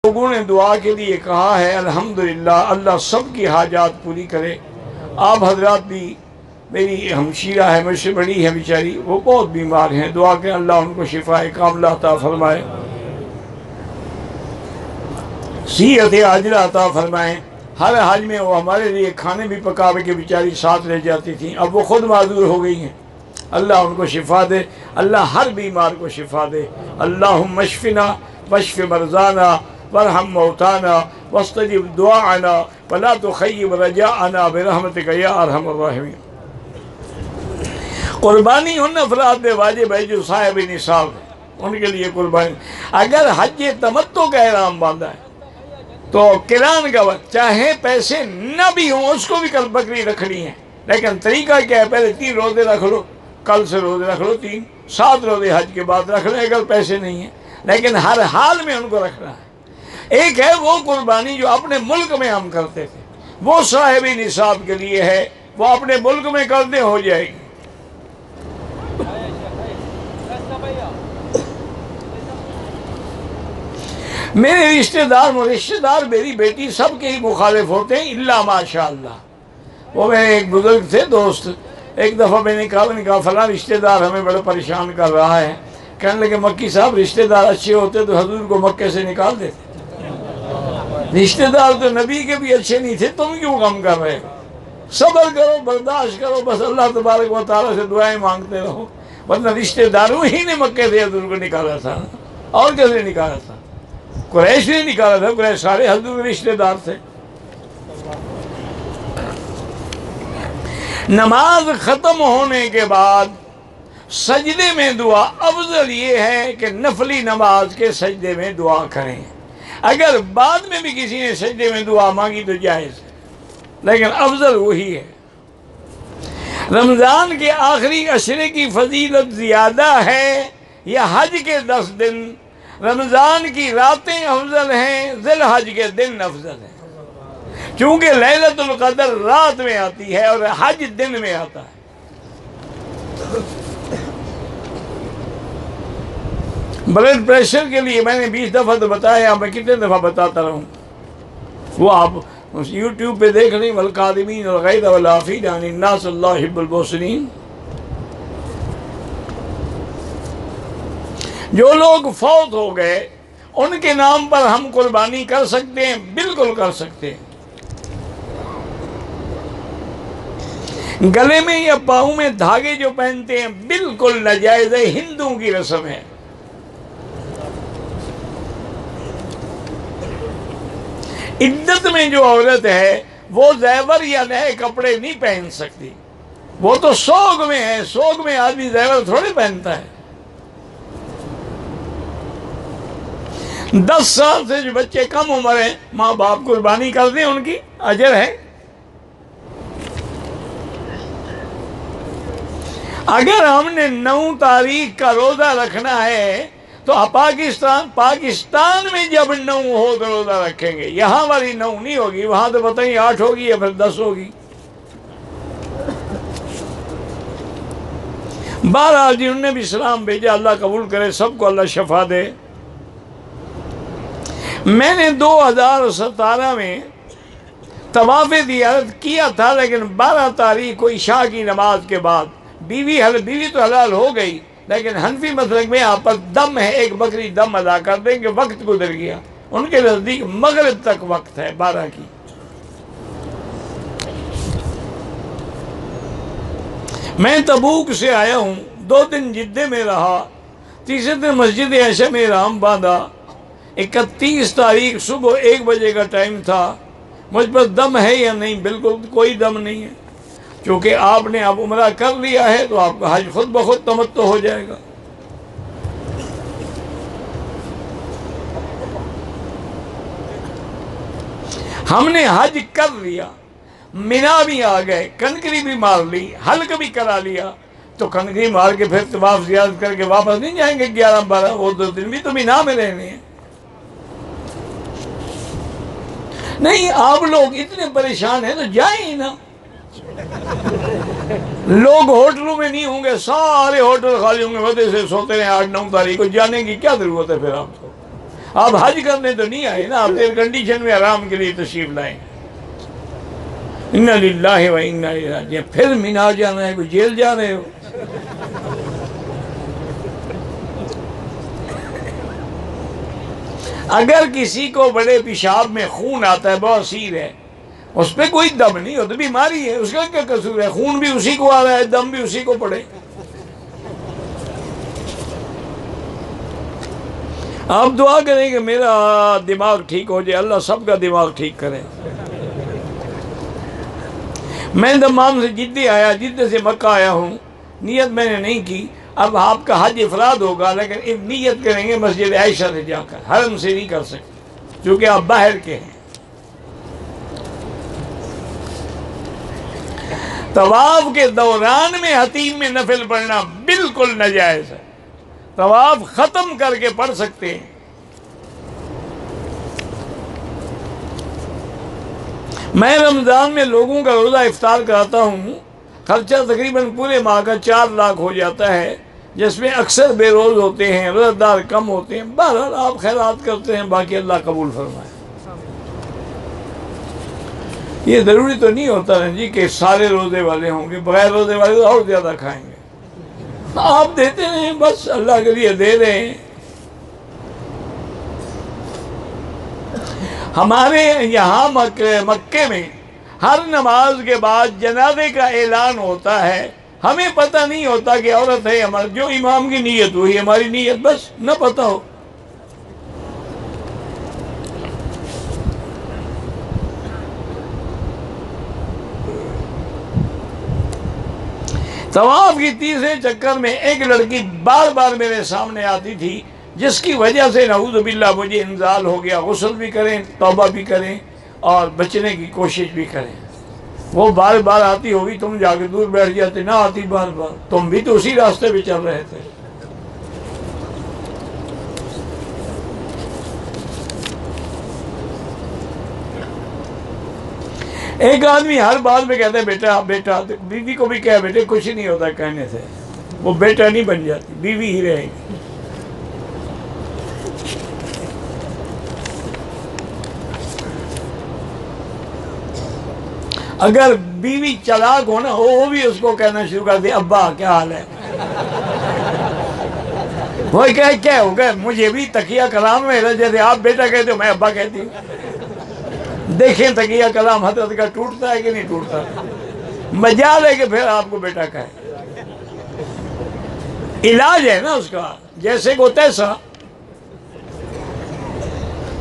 لوگوں نے دعا کے لیے کہا ہے، الحمدللہ اللہ سب کی حاجات پوری کرے۔ آپ حضرات بھی، میری ہمشیرہ ہے، مجھ سے بڑی ہے بیچاری، وہ بہت بیمار ہیں، دعا کہ اللہ ان کو شفاء کاملہ عطا فرمائے، صحت عاجلہ عطا فرمائے۔ ہر حج میں وہ ہمارے لیے کھانے بھی پکا کے بیچاری ساتھ لے جاتی تھیں، اب وہ خود معذور ہو گئی ہیں، اللہ ان کو شفا دے، اللہ ہر بیمار کو شفا دے۔ اللہم اشفنا واشف مرضانا وارحم موتانا واستجب دعانا ولا تخیب رجاءنا برحمتک یا ارحم الراحمین۔ قربانی ان افراد پہ واجب ہے جو صاحب نصاب ہے، ان کے لیے قربانی۔ اگر حج تمتع کا احرام باندھا ہے تو قران کا وقت چاہے پیسے نہ بھی ہوں اس کو بھی کل بکری رکھنی ہے، لیکن طریقہ کیا ہے؟ پہلے 3 روزے رکھ لو، کل سے روزے رکھ لو 3، 7 روزے حج کے بعد رکھ لیں اگر پیسے نہیں ہیں، لیکن ہر حال میں ان کو رکھنا ہے۔ ایک ہے وہ قربانی جو اپنے ملک میں ہم کرتے تھے، وہ صاحب نصاب کے لیے ہے، وہ اپنے ملک میں کرتے ہو جائے گی۔ میرے رشتہ دار میری بیٹی سب کے ہی مخالف ہوتے ہیں الا ماشاء اللہ۔ وہ میرے ایک بزرگ تھے دوست، ایک دفعہ میں نے کہا فلاں رشتہ دار ہمیں بڑا پریشان کر رہا ہے، کہنے لگے مکی صاحب رشتہ دار اچھے ہوتے تو حضور کو مکے سے نکال دیتے، رشتہ دار تو نبی کے بھی اچھے نہیں تھے، تم کیوں غم کر رہے ہو؟ صبر کرو، برداشت کرو، بس اللہ تبارک و تعالیٰ سے دعائیں مانگتے رہو، ورنہ رشتہ داروں ہی نے مکے سے حضور کو نکالا تھا، اور کیسے نکالا تھا؟ قریش نے نکالا تھا، قریش سارے حضور کے رشتہ دار تھے۔ نماز ختم ہونے کے بعد سجدے میں دعا افضل یہ ہے کہ نفلی نماز کے سجدے میں دعا کریں، اگر بعد میں بھی کسی نے سجدے میں دعا مانگی تو جائز ہے، لیکن افضل وہی ہے۔ رمضان کے آخری عشرے کی فضیلت زیادہ ہے یا حج کے 10 دن؟ رمضان کی راتیں افضل ہیں، ذی الحج کے دن افضل ہیں، چونکہ لیلۃ القدر رات میں آتی ہے اور حج دن میں آتا ہے۔ بلڈ پریشر کے لیے میں نے 20 دفعہ تو بتایا، میں کتنے دفعہ بتاتا رہوں، وہ آپ یوٹیوب پہ دیکھ لیں، والکاظمین الغیظ والعافین عن الناس اللہ یحب المحسنین۔ جو لوگ فوت ہو گئے ان کے نام پر ہم قربانی کر سکتے ہیں، بالکل کر سکتے ہیں۔ گلے میں یا پاؤں میں دھاگے جو پہنتے ہیں بالکل ناجائز ہے، ہندوؤں کی رسم ہے۔ عدت میں جو عورت ہے وہ زیور یا نئے کپڑے نہیں پہن سکتی، وہ تو سوگ میں ہے، سوگ میں آدمی زیور تھوڑے پہنتا ہے۔ 10 سال سے جو بچے کم عمر ہیں ماں باپ قربانی کر دیں، ان کی اجر ہے۔ اگر ہم نے 9 تاریخ کا روزہ رکھنا ہے تو پاکستان میں جب 9 ہو تو روزہ رکھیں گے، یہاں والی 9 نہیں ہوگی، وہاں تو پتہ ہی 8 ہوگی یا پھر 10 ہوگی۔ بہرحال جنہوں نے بھی سلام بھیجا اللہ قبول کرے، سب کو اللہ شفا دے۔ میں نے 2017 میں طواف زیارت کیا تھا، لیکن 12 تاریخ کو عشاء کی نماز کے بعد بیوی تو حلال ہو گئی، لیکن حنفی مسلک میں آپ پر دم ہے، ایک بکری دم ادا کر دیں کہ وقت گزر گیا، ان کے نزدیک مغرب تک وقت ہے 12 کی۔ میں تبوک سے آیا ہوں، 2 دن جدے میں رہا، تیسرے دن مسجد عائشہ میں احرام باندھا۔ 31 تاریخ صبح 1 بجے کا ٹائم تھا، مجھ پر دم ہے یا نہیں؟ بالکل کوئی دم نہیں ہے، چونکہ آپ نے اب عمرہ کر لیا ہے تو آپ کا حج خود بخود تمتع ہو جائے گا۔ ہم نے حج کر لیا، مینا بھی آ گئے، کنکری بھی مار لی، حلق بھی کرا لیا، تو کنکری مار کے پھر طواف زیارت کر کے واپس نہیں جائیں گے 11-12، وہ 2 دن بھی تو مینا میں رہنے ہیں۔ نہیں، آپ لوگ اتنے پریشان ہیں تو جائیں ہی نا۔ لوگ ہوٹلوں میں نہیں ہوں گے، سارے ہوٹل خالی ہوں گے، وجہ سے سوتے ہیں 8-9 تاریخ کو، جانے کی کیا ضرورت ہے پھر آپ کو؟ آپ حج کرنے تو نہیں آئے نا، آپ ایئر کنڈیشن میں آرام کے لیے تشریف لائیں۔ انا للہ و انا الیہ راجعون۔ پھر مینا جانا ہے، کوئی جیل جا رہے ہو؟ اگر کسی کو بڑے پیشاب میں خون آتا ہے، بواسیر ہے، اس پہ کوئی دم نہیں ہوتا، بیماری ہے، اس کا کیا قصور ہے؟ خون بھی اسی کو آ رہا ہے، دم بھی اسی کو پڑے۔ آپ دعا کریں کہ میرا دماغ ٹھیک ہو جائے، اللہ سب کا دماغ ٹھیک کرے۔ میں دمام سے جدے آیا، جدے سے مکہ آیا ہوں، نیت میں نے نہیں کی۔ اب آپ کا حج افراد ہوگا، لیکن ایک نیت کریں گے مسجد عائشہ سے جا کر، حرم سے نہیں کر سکتے کیونکہ آپ باہر کے ہیں۔ طواف کے دوران میں حتیم میں نفل پڑھنا بالکل ناجائز ہے، طواف ختم کر کے پڑھ سکتے ہیں۔ میں رمضان میں لوگوں کا روزہ افطار کراتا ہوں، خرچہ تقریباً پورے ماہ کا 4 لاکھ ہو جاتا ہے، جس میں اکثر بے روز ہوتے ہیں، روزہ دار کم ہوتے ہیں۔ بہرحال آپ خیرات کرتے ہیں، باقی اللہ قبول فرمائے۔ یہ ضروری تو نہیں ہوتا ہے جی کہ سارے روزے والے ہوں گے، بغیر روزے والے تو اور زیادہ کھائیں گے۔ آپ دیتے ہیں، بس اللہ کے لیے دے رہے ہیں۔ ہمارے یہاں مکے میں ہر نماز کے بعد جنازے کا اعلان ہوتا ہے، ہمیں پتہ نہیں ہوتا کہ عورت ہے ہمارا، جو امام کی نیت ہوئی ہماری نیت، بس نہ پتہ ہو۔ طواف کی تیسرے چکر میں ایک لڑکی بار بار میرے سامنے آتی تھی، جس کی وجہ سے نعوذ باللہ مجھے انزال ہو گیا۔ غسل بھی کریں، توبہ بھی کریں اور بچنے کی کوشش بھی کریں۔ وہ بار بار آتی ہوگی، تم جا کے دور بیٹھ جاتے، نہ آتی بار بار، تم بھی تو اسی راستے پہ چل رہے تھے۔ ایک آدمی ہر بات میں کہتا ہے بیٹا بیٹا، بیوی کو بھی کہے بیٹے، کچھ نہیں ہوتا کہنے سے، وہ بیٹا نہیں بن جاتی، بیوی ہی رہے گی۔ اگر بیوی چلاک ہو نا، وہ بھی اس کو کہنا شروع کر دے، ابا کیا حال ہے؟ وہ کہے کیا ہو گیا، مجھے بھی تکیہ کلام میں، جیسے آپ بیٹا کہتے ہو میں ابا کہتی ہوں۔ دیکھیں تکیہ کلام حضرت کا ٹوٹتا ہے کہ نہیں ٹوٹتا؟ مجال ہے کہ پھر آپ کو بیٹا کہے، علاج ہے نا اس کا، جیسے کو تیسا۔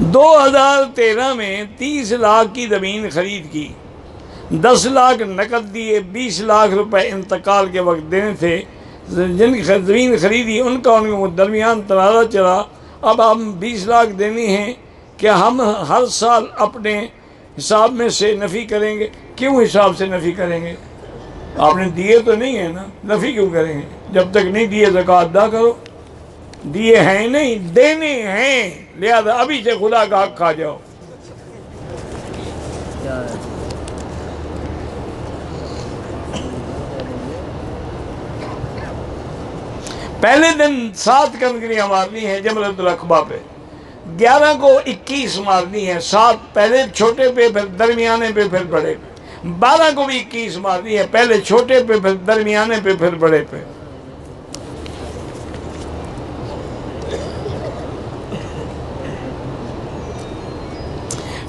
2013 میں 30 لاکھ کی زمین خرید کی، 10 لاکھ نقد دیے، 20 لاکھ روپے انتقال کے وقت دینے تھے۔ جن کی زمین خریدی ان کا ان کے درمیان تنازع چلا، اب ہم 20 لاکھ دینی ہیں، کیا ہم ہر سال اپنے حساب میں سے نفی کریں گے؟ کیوں حساب سے نفی کریں گے؟ آپ نے دیے تو نہیں ہیں نا، نفی کیوں کریں گے؟ جب تک نہیں دیے زکوٰۃ ادا کرو۔ دیے ہیں نہیں، دینے ہیں، لہذا ابھی سے خدا کا حق کھا جاؤ۔ پہلے دن 7 کنکریاں مارنی ہیں جمرۃ العقبہ پہ، 11 کو 21 مارنی ہے، 7 پہلے چھوٹے پہ، پھر درمیانے پہ، پھر بڑے پہ۔ 12 کو بھی 21 مارنی ہے، پہلے چھوٹے پہ، پھر درمیانے پہ، پھر بڑے پہ۔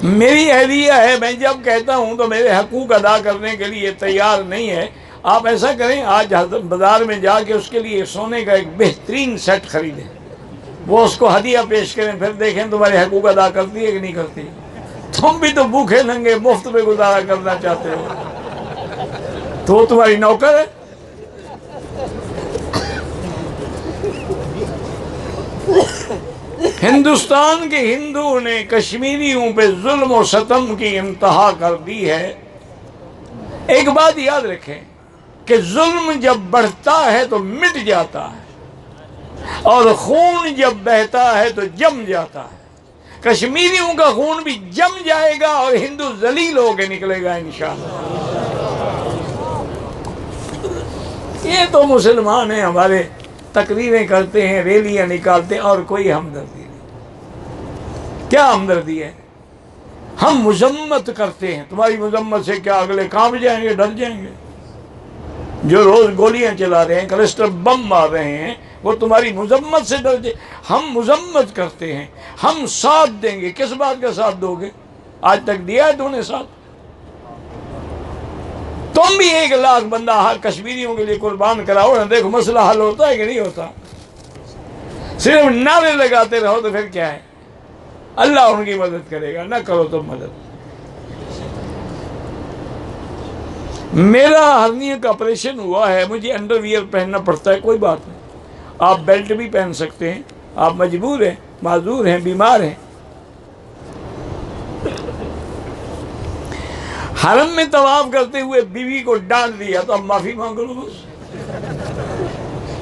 میری اہلیہ ہے، میں جب کہتا ہوں تو میرے حقوق ادا کرنے کے لیے تیار نہیں ہے۔ آپ ایسا کریں، آج بازار میں جا کے اس کے لیے سونے کا ایک بہترین سیٹ خریدیں، وہ اس کو ہدیہ پیش کریں، پھر دیکھیں تمہارے حقوق ادا کرتی ہے کہ نہیں کرتی۔ تم بھی تو بھوکے ننگے مفت میں گزارا کرنا چاہتے ہو، تو وہ تمہاری نوکر ہے۔ ہندوستان کے ہندوؤں نے کشمیریوں پہ ظلم و ستم کی انتہا کر دی ہے۔ ایک بات یاد رکھیں کہ ظلم جب بڑھتا ہے تو مٹ جاتا ہے، اور خون جب بہتا ہے تو جم جاتا ہے۔ کشمیریوں کا خون بھی جم جائے گا اور ہندو ذلیل ہو کے نکلے گا انشاءاللہ۔ یہ تو مسلمان ہیں ہمارے، تقریریں کرتے ہیں، ریلیاں نکالتے ہیں، اور کوئی ہمدردی نہیں۔ کیا ہمدردی ہے؟ ہم مذمت کرتے ہیں، تمہاری مذمت سے کیا اگلے کانپ جائیں گے، ڈر جائیں گے؟ جو روز گولیاں چلا رہے ہیں، کلسٹر بم مار رہے ہیں، وہ تمہاری مذمت سے ڈر جائے؟ ہم مذمت کرتے ہیں، ہم ساتھ دیں گے۔ کس بات کا ساتھ دو گے؟ آج تک دیا ہے تم نے ساتھ؟ تم بھی 1,00,000 بندہ ہر کشمیریوں کے لیے قربان کراؤ نا، دیکھو مسئلہ حل ہوتا ہے کہ نہیں ہوتا؟ صرف نعرے لگاتے رہو تو پھر کیا ہے؟ اللہ ان کی مدد کرے گا، نہ کرو تم مدد۔ میرا ہرنیہ کا آپریشن ہوا ہے، مجھے انڈر ویئر پہننا پڑتا ہے، کوئی بات نہیں، آپ بیلٹ بھی پہن سکتے ہیں، آپ مجبور ہیں، معذور ہیں، بیمار ہیں۔ حرم میں طواف کرتے ہوئے بیوی کو ڈانٹ دیا تو اب معافی مانگ لو بس،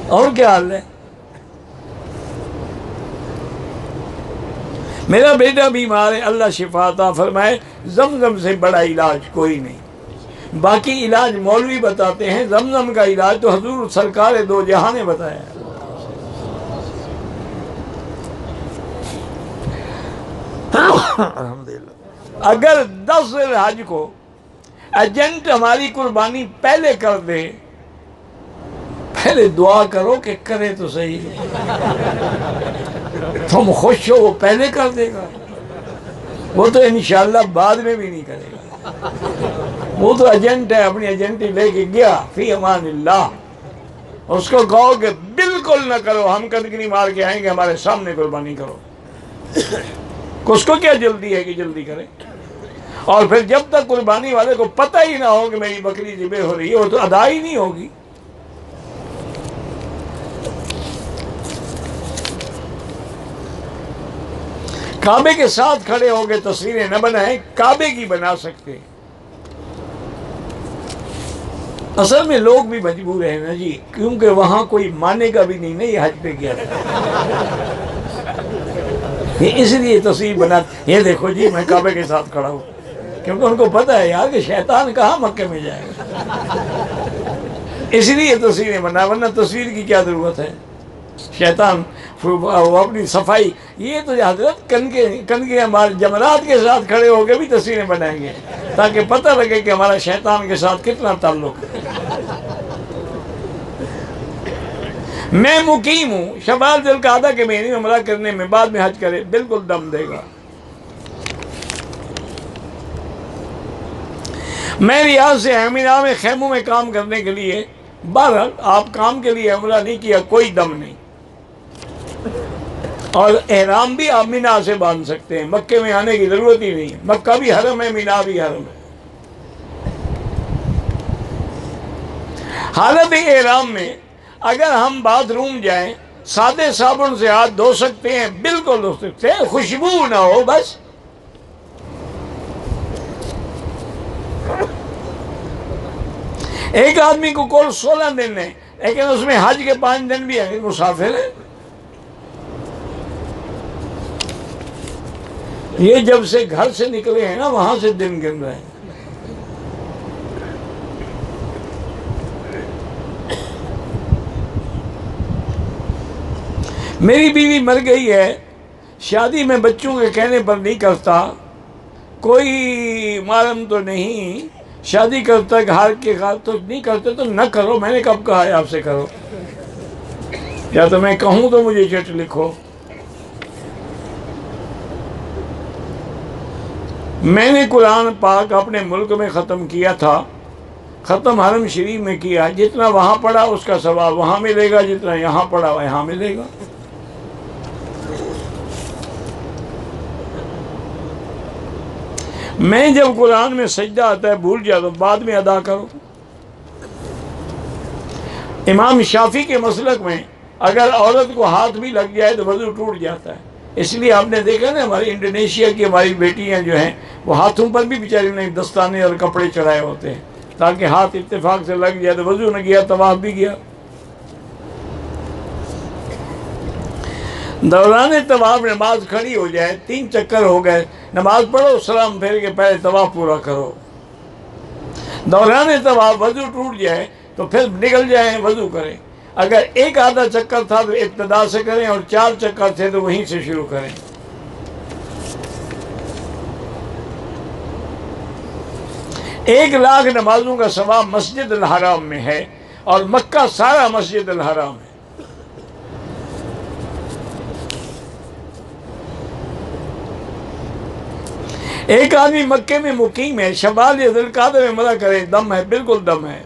اور کیا حال ہے؟ میرا بیٹا بیمار ہے، اللہ شفا عطا فرمائے، زمزم سے بڑا علاج کوئی نہیں۔ باقی علاج مولوی بتاتے ہیں، زمزم کا علاج تو حضور سرکار دو جہاں نے بتایا ہے۔ الحمدللہ۔ اگر 10 ذوالحج کو ایجنٹ ہماری قربانی پہلے کر دے، پہلے دعا کرو کہ کرے تو صحیح، تم خوش ہو وہ پہلے کر دے گا، وہ تو انشاءاللہ بعد میں بھی نہیں کرے گا، وہ تو ایجنٹ ہے، اپنی ایجنٹی لے کے گیا، فی امان اللہ۔ اس کو کہو کہ بالکل نہ کرو، ہم کنکری مار کے آئیں گے، ہمارے سامنے قربانی کرو۔ اس کو کیا جلدی ہے کہ جلدی کرے؟ اور پھر جب تک قربانی والے کو پتہ ہی نہ ہو کہ میری بکری ذبح ہو رہی ہے، وہ تو ادا ہی نہیں ہوگی۔ کعبے کے ساتھ کھڑے ہو کے تصویریں نہ بنائیں، کعبے کی بنا سکتے ہیں۔ اصل میں لوگ بھی مجبور ہیں نا جی، کیونکہ وہاں کوئی مانے گا بھی نہیں، یہ حج پہ گیا تھا، اس لیے تصویر بنا، یہ دیکھو جی میں کعبے کے ساتھ کھڑا ہوں، کیونکہ ان کو پتہ ہے یار کہ شیطان کہاں مکے میں جائے گا، اس لیے تصویریں بنا، ورنہ تصویر کی کیا ضرورت ہے؟ شیطان وہ اپنی صفائی، یہ تو حضرت کنکے ہمارے جمرات کے ساتھ کھڑے ہو کے بھی تصویریں بنائیں گے تاکہ پتہ لگے کہ ہمارا شیطان کے ساتھ کتنا تعلق ہے۔ میں مقیم ہوں، شوال ذوالقعدہ کے مہینے میں عمرہ کرنے میں، بعد میں حج کرے بالکل دم دے گا۔ میں ریاض سے امینا میں خیموں میں کام کرنے کے لیے، بہرحال آپ کام کے لیے عمرہ نہیں کیا، کوئی دم نہیں، اور احرام بھی آپ مینا سے باندھ سکتے ہیں، مکے میں آنے کی ضرورت ہی نہیں ہے، مکہ بھی حرم ہے، مینا بھی حرم ہے۔ حالت احرام میں اگر ہم باتھ روم جائیں، سادے صابن سے ہاتھ دھو سکتے ہیں، بالکل دھو سکتے ہیں، خوشبو نہ ہو بس۔ ایک آدمی کو کل 16 دن ہے، لیکن اس میں حج کے 5 دن بھی ہے، مسافر ہے۔ یہ جب سے گھر سے نکلے ہیں نا، وہاں سے دن گن رہے ہیں۔ میری بیوی مر گئی ہے، شادی میں بچوں کے کہنے پر نہیں کرتا، کوئی معلوم تو نہیں، شادی کرتا گھر کے خاطر تو نہیں کرتے تو نہ کرو۔ میں نے کب کہا ہے آپ سے کرو؟ یا تو میں کہوں تو مجھے چٹ لکھو۔ میں نے قرآن پاک اپنے ملک میں ختم کیا تھا، ختم حرم شریف میں کیا، جتنا وہاں پڑھا اس کا ثواب وہاں ملے گا، جتنا یہاں پڑھا یہاں ملے گا۔ میں جب قرآن میں سجدہ آتا ہے بھول جاتا تو بعد میں ادا کرو۔ امام شافعی کے مسلک میں اگر عورت کو ہاتھ بھی لگ جائے تو وضو ٹوٹ جاتا ہے، اس لیے آپ نے دیکھا نا ہماری انڈونیشیا کی ہماری بیٹیاں جو ہیں وہ ہاتھوں پر بھی بیچاری نے دستانے اور کپڑے چڑھائے ہوتے ہیں تاکہ ہاتھ اتفاق سے لگ جائے تو وضو نہ گیا، طواف بھی گیا۔ دوران طواف نماز کھڑی ہو جائے، 3 چکر ہو گئے، نماز پڑھو، سلام پھیر کے پہلے طواف پورا کرو۔ دوران طواف وضو ٹوٹ جائے تو پھر نکل جائیں، وضو کریں۔ اگر ایک آدھا چکر تھا تو ابتدا سے کریں، اور 4 چکر تھے تو وہیں سے شروع کریں۔ 1,00,000 نمازوں کا ثواب مسجد الحرام میں ہے، اور مکہ سارا مسجد الحرام ہے۔ ایک آدمی مکے میں مقیم ہے، شوال یا ذوالقعدہ میں عمرہ کرے، دم ہے، بالکل دم ہے۔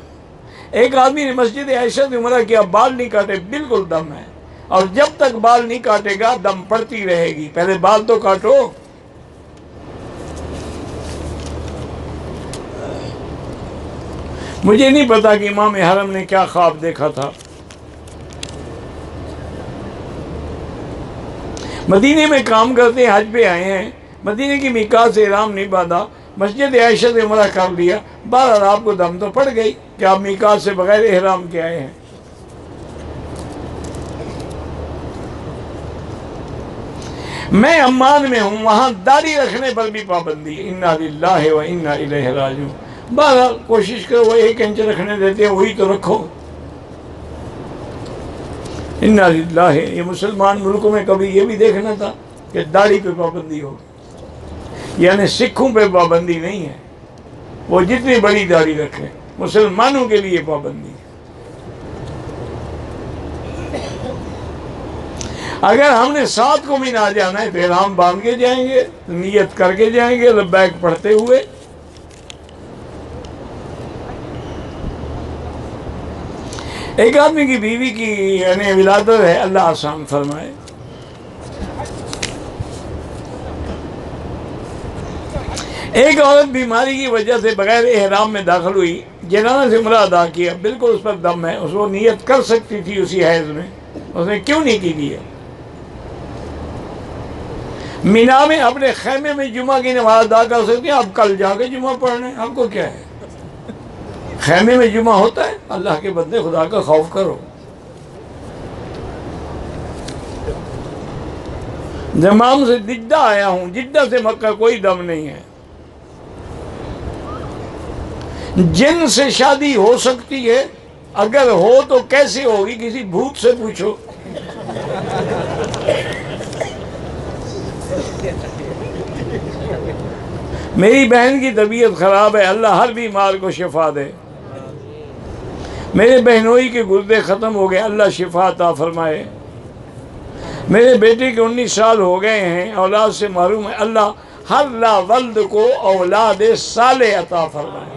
ایک آدمی نے مسجد عائشہ میں عمرہ کیا، بال نہیں کاٹے، بالکل دم ہے۔ اور جب تک بال نہیں کاٹے گا دم پڑتی رہے گی، پہلے بال تو کاٹو۔ مجھے نہیں پتا کہ امام حرم نے کیا خواب دیکھا تھا۔ مدینے میں کام کرتے حج پہ آئے ہیں، مدینے کی میقات سے احرام نہیں باندھا، مسجد عائشہ سے عمرہ کر لیا، بہرحال آپ کو دم تو پڑ گئی کہ آپ میقات سے بغیر احرام کے آئے ہیں۔ میں عمان میں ہوں، وہاں داڑھی رکھنے پر بھی پابندی ہے۔ انا للہ و انا الیہ راجعون۔ بہرحال کوشش کرو، وہ 1 انچ رکھنے دیتے ہیں وہی تو رکھو۔ انا للہ، یہ مسلمان ملکوں میں کبھی یہ بھی دیکھنا تھا کہ داڑھی پہ پابندی ہو، یعنی سکھوں پہ پابندی نہیں ہے، وہ جتنی بڑی داڑھی رکھیں، مسلمانوں کے لیے پابندی ہے۔ اگر ہم نے 7 کو بھی نہ جانا ہے تو احرام باندھ کے جائیں گے، نیت کر کے جائیں گے، لبیک پڑھتے ہوئے۔ ایک آدمی کی بیوی کی یعنی ولادت ہے، اللہ آسان فرمائے۔ ایک عورت بیماری کی وجہ سے بغیر احرام میں داخل ہوئی، جنازہ سے عمرہ ادا کیا، بالکل اس پر دم ہے، اس کو نیت کر سکتی تھی اسی حیض میں، اس نے کیوں نہیں کی ہے؟ مینا میں اپنے خیمے میں جمعہ کی نماز ادا کر سکتے ہیں، آپ کل جا کے جمعہ پڑھنے، آپ کو کیا ہے؟ خیمے میں جمعہ ہوتا ہے، اللہ کے بندے خدا کا خوف کرو۔ دمام سے جدہ آیا ہوں، جدہ سے مکہ کوئی دم نہیں ہے۔ جن سے شادی ہو سکتی ہے، اگر ہو تو کیسے ہوگی؟ کسی بھوت سے پوچھو۔ میری بہن کی طبیعت خراب ہے، اللہ ہر بیمار کو شفا دے۔ میرے بہنوئی کے گردے ختم ہو گئے، اللہ شفا عطا فرمائے۔ میرے بیٹے کے 19 سال ہو گئے ہیں، اولاد سے محروم ہے، اللہ ہر لا ولد کو اولاد صالح عطا فرمائے۔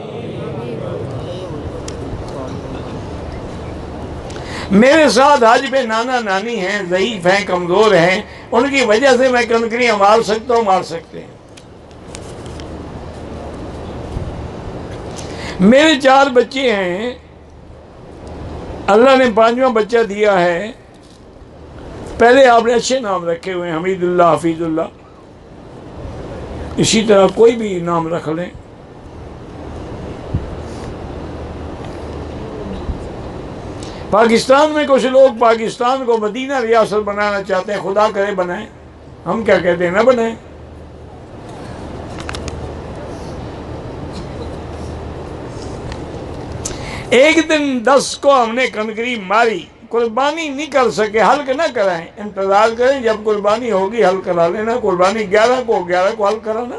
میرے ساتھ حج پہ نانا نانی ہیں، ضعیف ہیں، کمزور ہیں، ان کی وجہ سے میں کنکریاں مار سکتا ہوں، مار سکتے ہیں۔ میرے 4 بچے ہیں، اللہ نے 5واں بچہ دیا ہے، پہلے آپ نے اچھے نام رکھے ہوئے ہیں، حمید اللہ، حفیظ اللہ، اسی طرح کوئی بھی نام رکھ لیں۔ پاکستان میں کچھ لوگ پاکستان کو مدینہ ریاست بنانا چاہتے ہیں، خدا کرے بنائیں، ہم کیا کہتے ہیں، نہ بنائیں۔ ایک دن 10 کو ہم نے کنکری ماری، قربانی نہیں کر سکے، حلق نہ کرائیں، انتظار کریں جب قربانی ہوگی حلق کرا لینا۔ قربانی 11 کو حلق کرانا۔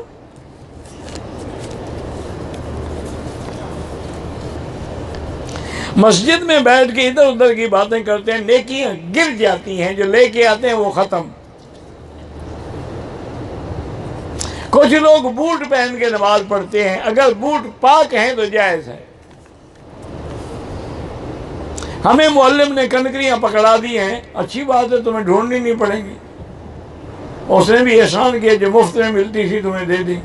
مسجد میں بیٹھ کے ادھر ادھر کی باتیں کرتے ہیں، نیکیاں گر جاتی ہیں، جو لے کے آتے ہیں وہ ختم۔ کچھ لوگ بوٹ پہن کے نماز پڑھتے ہیں، اگر بوٹ پاک ہیں تو جائز ہے۔ ہمیں معلم نے کنکریاں پکڑا دی ہیں، اچھی بات ہے، تمہیں ڈھونڈنی نہیں پڑیں گی، اس نے بھی احسان کیا جو مفت میں ملتی تھی تمہیں دے دی۔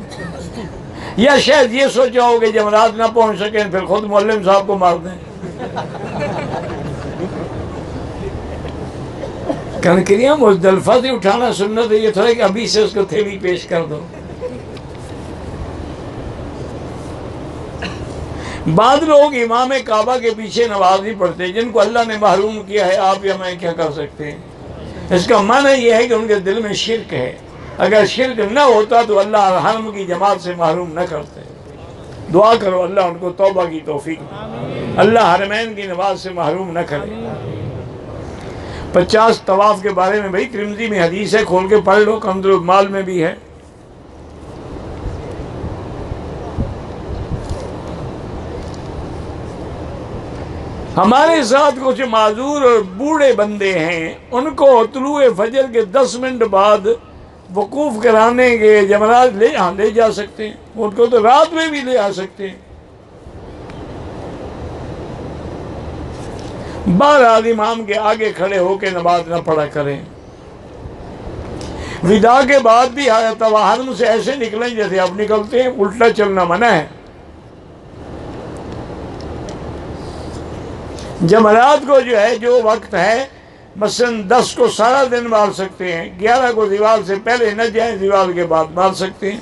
یا شاید یہ سوچا ہو کہ جمعرات نہ پہنچ سکیں پھر خود معلم صاحب کو مار دیں۔ کنکریاں مزدلفہ سے اٹھانا سنت ہے، یہ تھوڑا کہ ابھی سے اس کو تھیلی پیش کر دو۔ بعض لوگ امام کعبہ کے پیچھے نماز نہیں پڑھتے، جن کو اللہ نے محروم کیا ہے، آپ یا میں کیا کر سکتے ہیں؟ اس کا معنی یہ ہے کہ ان کے دل میں شرک ہے، اگر شرک نہ ہوتا تو اللہ حرم کی جماعت سے محروم نہ کرتے۔ دعا کرو اللہ ان کو توبہ کی توفیق دے، اللہ حرمین کی نماز سے محروم نہ کرے۔ 50 طواف کے بارے میں بھائی ترمذی میں حدیث ہے، کھول کے پڑھ لو، کنز المال میں بھی ہے۔ ہمارے ساتھ کچھ معذور اور بوڑھے بندے ہیں، ان کو طلوع فجر کے 10 منٹ بعد وقوف کرانے کے جمرات لے جا سکتے ہیں، ان کو تو رات میں بھی لے آ سکتے ہیں۔ بہرحال امام کے آگے کھڑے ہو کے نماز نہ پڑھا کریں۔ ودا کے بعد بھی توہم سے ایسے نکلیں جیسے اب نکلتے ہیں، الٹا چلنا منع ہے۔ جمرات کو جو ہے جو وقت ہے، مثلا 10 کو سارا دن مار سکتے ہیں، 11 کو زوال سے پہلے نہ جائیں، زوال کے بعد مار سکتے ہیں۔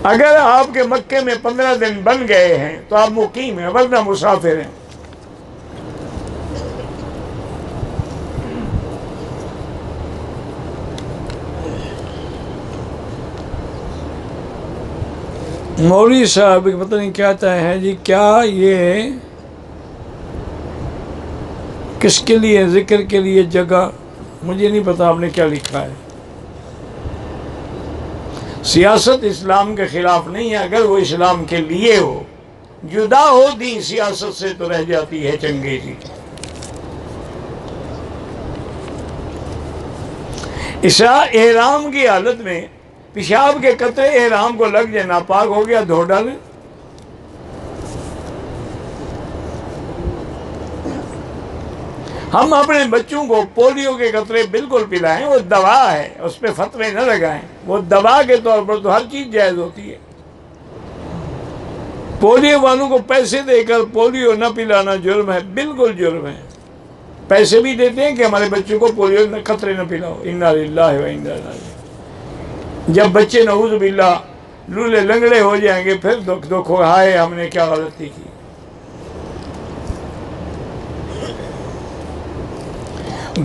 اگر آپ کے مکے میں 15 دن بن گئے ہیں تو آپ مقیم ہیں، ورنہ مسافر ہیں۔ مولوی صاحب پتہ نہیں کہتا ہے جی، کیا یہ کس کے لیے ذکر کے لیے جگہ، مجھے نہیں پتا آپ نے کیا لکھا ہے۔ سیاست اسلام کے خلاف نہیں ہے، اگر وہ اسلام کے لیے ہو، جدا ہو دین سیاست سے تو رہ جاتی ہے چنگیزی۔ احرام کی حالت میں پیشاب کے قطرے احرام کو لگ جائے، ناپاک ہو گیا، دھو ڈالیں۔ ہم اپنے بچوں کو پولیو کے قطرے بالکل پلائیں، وہ دوا ہے، اس پہ فتوے نہ لگائیں، وہ دوا کے طور پر تو ہر چیز جائز ہوتی ہے۔ پولیو والوں کو پیسے دے کر پولیو نہ پلانا جرم ہے، بالکل جرم ہے۔ پیسے بھی دیتے ہیں کہ ہمارے بچوں کو پولیو قطرے نہ پلاؤ، انا للہ و انا الیہ راجعون۔ جب بچے نعوذ باللہ لولے لنگڑے ہو جائیں گے، پھر دکھ ہائے ہم نے کیا غلطی کی۔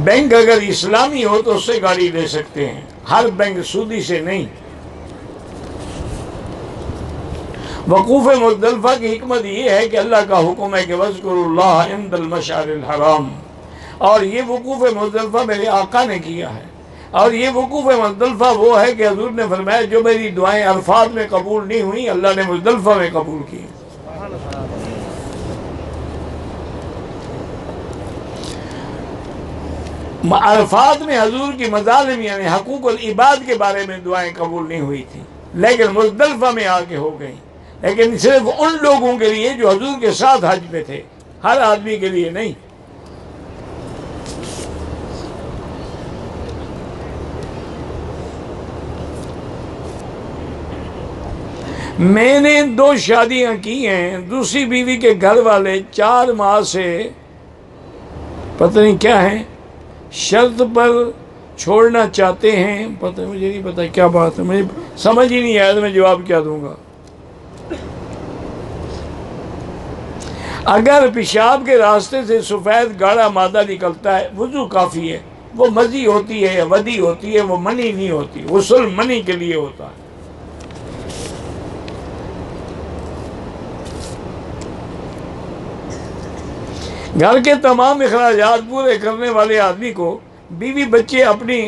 بینک اگر اسلامی ہو تو اس سے گاڑی لے سکتے ہیں، ہر بینک سودی سے نہیں۔ وقوف مزدلفہ کی حکمت یہ ہے کہ اللہ کا حکم ہے کہ وَاذْكُرُوا اللَّهَ عِنْدَ الْمَشْعَرِ الْحَرَامِ، اور یہ وقوف مزدلفہ میرے آقا نے کیا ہے، اور یہ وقوف مزدلفہ وہ ہے کہ حضور نے فرمایا جو میری دعائیں عرفات میں قبول نہیں ہوئیں، اللہ نے مزدلفہ میں قبول کی۔ عرفات میں حضور کی مظالم یعنی حقوق العباد کے بارے میں دعائیں قبول نہیں ہوئی تھی، لیکن مزدلفہ میں آ کے ہو گئیں، لیکن صرف ان لوگوں کے لیے جو حضور کے ساتھ حج میں تھے، ہر آدمی کے لیے نہیں۔ میں نے 2 شادیاں کی ہیں، دوسری بیوی کے گھر والے 4 ماہ سے پتہ نہیں کیا ہے شرط پر چھوڑنا چاہتے ہیں، پتہ مجھے نہیں پتا کیا بات ہے، مجھے سمجھ ہی نہیں آیا تو میں جواب کیا دوں گا۔ اگر پیشاب کے راستے سے سفید گاڑھا مادہ نکلتا ہے، وضو کافی ہے، وہ مزی ہوتی ہے یا ودی ہوتی ہے، وہ منی نہیں ہوتی، غسل منی کے لیے ہوتا ہے۔ گھر کے تمام اخراجات پورے کرنے والے آدمی کو بیوی بچے اپنی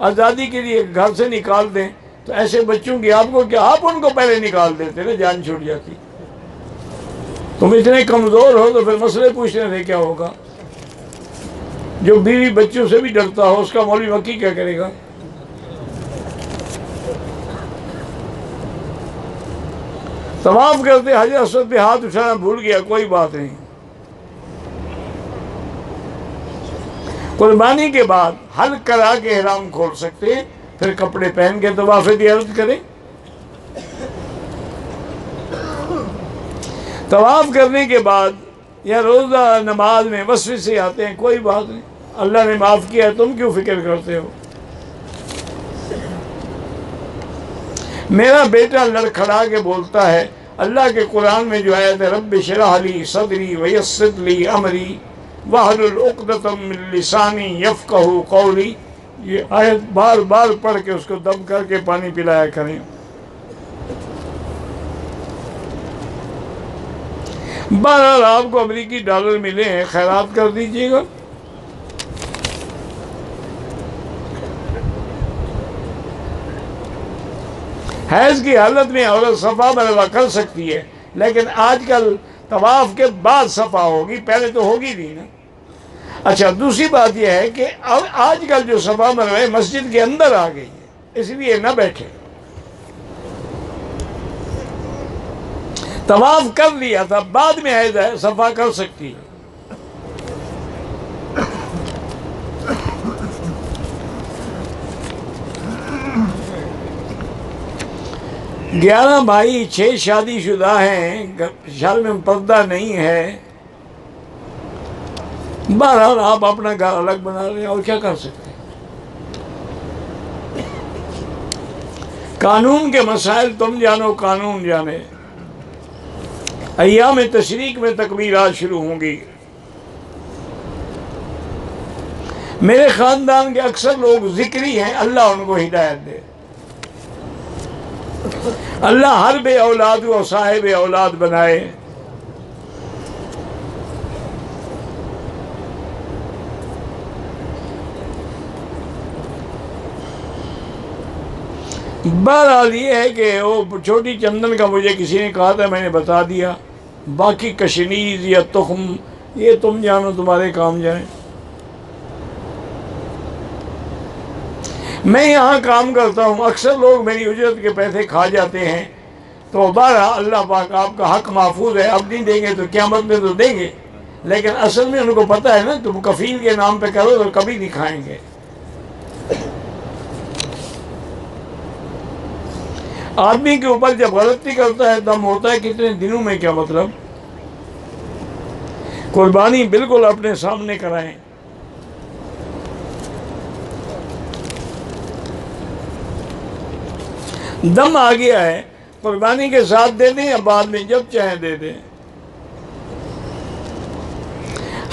آزادی کے لیے گھر سے نکال دیں تو ایسے بچوں کی آپ کو کیا، آپ ان کو پہلے نکال دیتے نا، جان چھوٹ جاتی۔ تم اتنے کمزور ہو تو پھر مسئلے پوچھنے سے کیا ہوگا؟ جو بیوی بچوں سے بھی ڈرتا ہو اس کا مولوی مکی کیا کرے گا؟ طواف کرتے حجر اسود پہ ہاتھ اٹھانا بھول گیا، کوئی بات نہیں۔ قربانی کے بعد حلق کرا کے احرام کھول سکتے ہیں، پھر کپڑے پہن کے طواف زیارت کریں۔ طواف کرنے کے بعد یا روزہ نماز میں وسوسے آتے ہیں، کوئی بات نہیں، اللہ نے معاف کیا، تم کیوں فکر کرتے ہو؟ میرا بیٹا لڑکھڑا کے بولتا ہے، اللہ کے قرآن میں جو آیت ہے رب اشرح لی صدری ویسر لی امری واحلل عقدۃ من لسانی یفقہوا قولی، یہ آیت بار بار پڑھ کے اس کو دم کر کے پانی پلایا کریں۔ بہرحال آپ کو امریکی ڈالر ملے ہیں، خیرات کر دیجیے گا۔ حیض کی حالت میں عورت صفا مروا کر سکتی ہے، لیکن آج کل طواف کے بعد صفا ہوگی، پہلے تو ہوگی نہیں نا۔ اچھا، دوسری بات یہ ہے کہ اب آج کل جو صفا مروہ مسجد کے اندر آ گئی ہے، اس لیے نہ بیٹھے، طواف کر لیا تھا، بعد میں آئے صفا کر سکتی ہے۔ 11 بھائی، 6 شادی شدہ ہیں، شر میں پردہ نہیں ہے، بہرحال آپ اپنا گھر الگ بنا رہے ہیں، اور کیا کر سکتے ہیں۔ قانون کے مسائل تم جانو، قانون جانے۔ ایام تشریق میں تکبیرات شروع ہوں گی۔ میرے خاندان کے اکثر لوگ ذکری ہیں، اللہ ان کو ہدایت دے۔ اللہ ہر بے اولاد کو صاحب اولاد بنائے۔ بہرحال یہ ہے کہ وہ چھوٹی چندن کا مجھے کسی نے کہا تھا، میں نے بتا دیا، باقی کشنیز یا تخم یہ تم جانو، تمہارے کام جائیں۔ میں یہاں کام کرتا ہوں، اکثر لوگ میری اجرت کے پیسے کھا جاتے ہیں، تو بہرحال اللہ پاک آپ کا حق محفوظ ہے، اب نہیں دیں گے تو قیامت میں تو دیں گے، لیکن اصل میں ان کو پتہ ہے نا، تم کفیل کے نام پہ کرو تو کبھی نہیں کھائیں گے۔ آدمی کے اوپر جب غلطی کرتا ہے دم ہوتا ہے کتنے دنوں میں، کیا مطلب؟ قربانی بالکل اپنے سامنے کرائیں۔ دم آ گیا ہے، قربانی کے ساتھ دے دیں یا بعد میں جب چاہیں دے دیں۔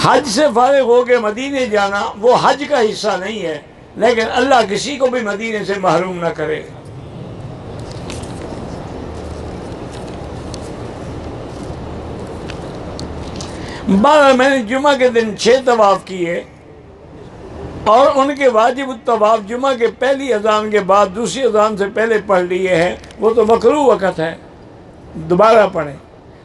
حج سے فارغ ہو کے مدینے جانا وہ حج کا حصہ نہیں ہے، لیکن اللہ کسی کو بھی مدینے سے محروم نہ کرے۔ میں نے جمعہ کے دن 6 طواف کیے، اور ان کے واجب الطواف جمعہ کے پہلی اذان کے بعد دوسری اذان سے پہلے پڑھ لیے ہیں، وہ تو مکروہ وقت ہے، دوبارہ پڑھیں،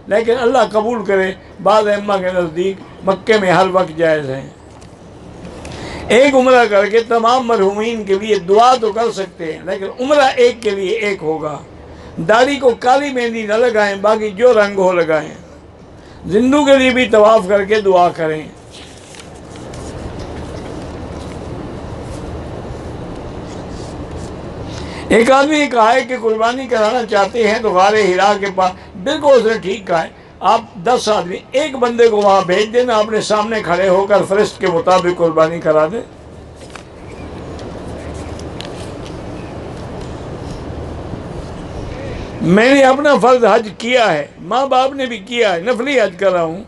لیکن اللہ قبول کرے۔ بعض ائمہ کے نزدیک مکے میں ہر وقت جائز ہیں۔ ایک عمرہ کر کے تمام مرحومین کے لیے دعا تو کر سکتے ہیں، لیکن عمرہ ایک کے لیے ایک ہوگا۔ داڑھی کو کالی مہندی نہ لگائیں، باقی جو رنگ ہو لگائیں۔ زندوں کے لیے بھی طواف کر کے دعا کریں۔ ایک آدمی نے کہا ہے کہ قربانی کرانا چاہتے ہیں تو غار ہرا کے پاس، بالکل اس نے ٹھیک کہا ہے، آپ 10 آدمی ایک بندے کو وہاں بھیج دینا، اپنے سامنے کھڑے ہو کر فرشت کے مطابق قربانی کرا دے۔ میں نے اپنا فرض حج کیا ہے، ماں باپ نے بھی کیا ہے، نفلی حج کر رہا ہوں۔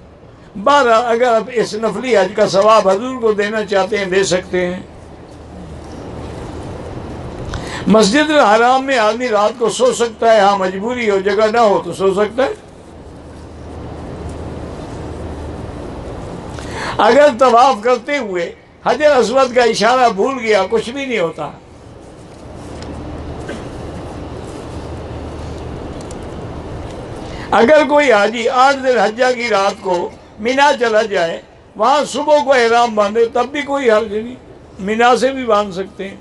بہرحال اگر آپ اس نفلی حج کا ثواب حضور کو دینا چاہتے ہیں دے سکتے ہیں۔ مسجد الحرام میں آدمی رات کو سو سکتا ہے، ہاں مجبوری ہو، جگہ نہ ہو تو سو سکتا ہے۔ اگر طواف کرتے ہوئے حجر اسود کا اشارہ بھول گیا کچھ بھی نہیں ہوتا۔ اگر کوئی حاجی 8 ذی الحجہ کی رات کو مینا چلا جائے، وہاں صبح کو احرام باندھے، تب بھی کوئی حرج نہیں، مینا سے بھی باندھ سکتے ہیں۔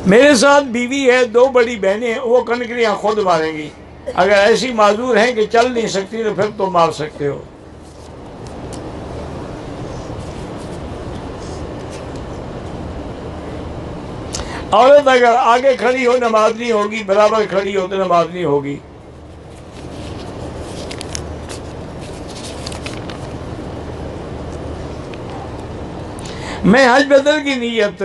میرے ساتھ بیوی ہے، 2 بڑی بہنیں ہیں، وہ کنکریاں خود ماریں گی۔ اگر ایسی معذور ہیں کہ چل نہیں سکتی تو پھر تو مار سکتے ہو۔ عورت اگر آگے کھڑی ہو نماز نہیں ہوگی، برابر کھڑی ہو تو نماز نہیں ہوگی۔ میں حج بدل کی نیت،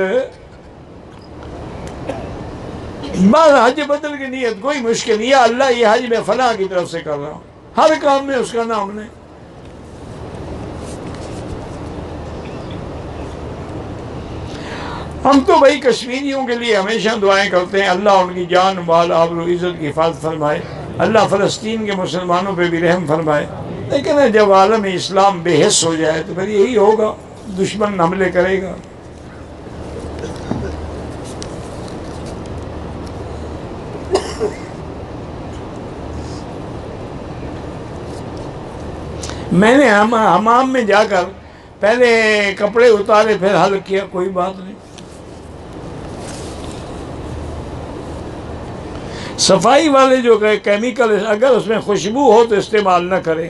بس حج بدل کی نیت کوئی مشکل نہیں، یا اللہ یہ حج میں فلاں کی طرف سے کر رہا ہوں، ہر کام میں اس کا نام لیں۔ ہم تو بھائی کشمیریوں کے لیے ہمیشہ دعائیں کرتے ہیں، اللہ ان کی جان مال آبرو عزت کی حفاظت فرمائے، اللہ فلسطین کے مسلمانوں پہ بھی رحم فرمائے۔ لیکن جب عالم اسلام بے حس ہو جائے تو پھر یہی ہوگا، دشمن حملے کرے گا۔ میں نے حمام میں جا کر پہلے کپڑے اتارے پھر حلق کیا، کوئی بات نہیں۔ صفائی والے جو کیمیکل اگر اس میں خوشبو ہو تو استعمال نہ کریں،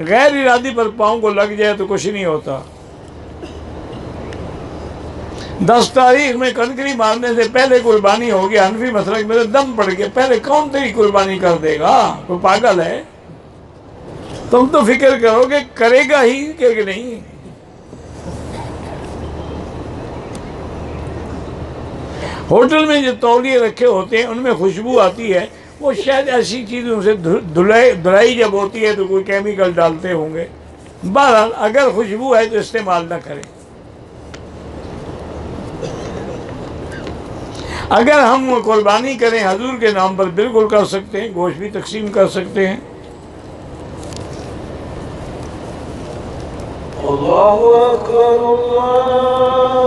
غیر ارادی پر پاؤں کو لگ جائے تو کچھ نہیں ہوتا۔ 10 تاریخ میں کنکری مارنے سے پہلے قربانی ہو گیا، حنفی مسلک میں دم پڑ گیا، پہلے کون تیری قربانی کر دے گا؟ کوئی پاگل ہے؟ تم تو فکر کرو کہ کرے گا ہی کہ نہیں۔ ہوٹل میں جو تولیے رکھے ہوتے ہیں ان میں خوشبو آتی ہے، وہ شاید ایسی چیزوں سے دھلائی جب ہوتی ہے تو کوئی کیمیکل ڈالتے ہوں گے۔ بہرحال اگر خوشبو ہے تو استعمال نہ کریں۔ اگر ہم قربانی کریں حضور کے نام پر بالکل کر سکتے ہیں، گوشت بھی تقسیم کر سکتے ہیں۔ اللہ اکبر اللہ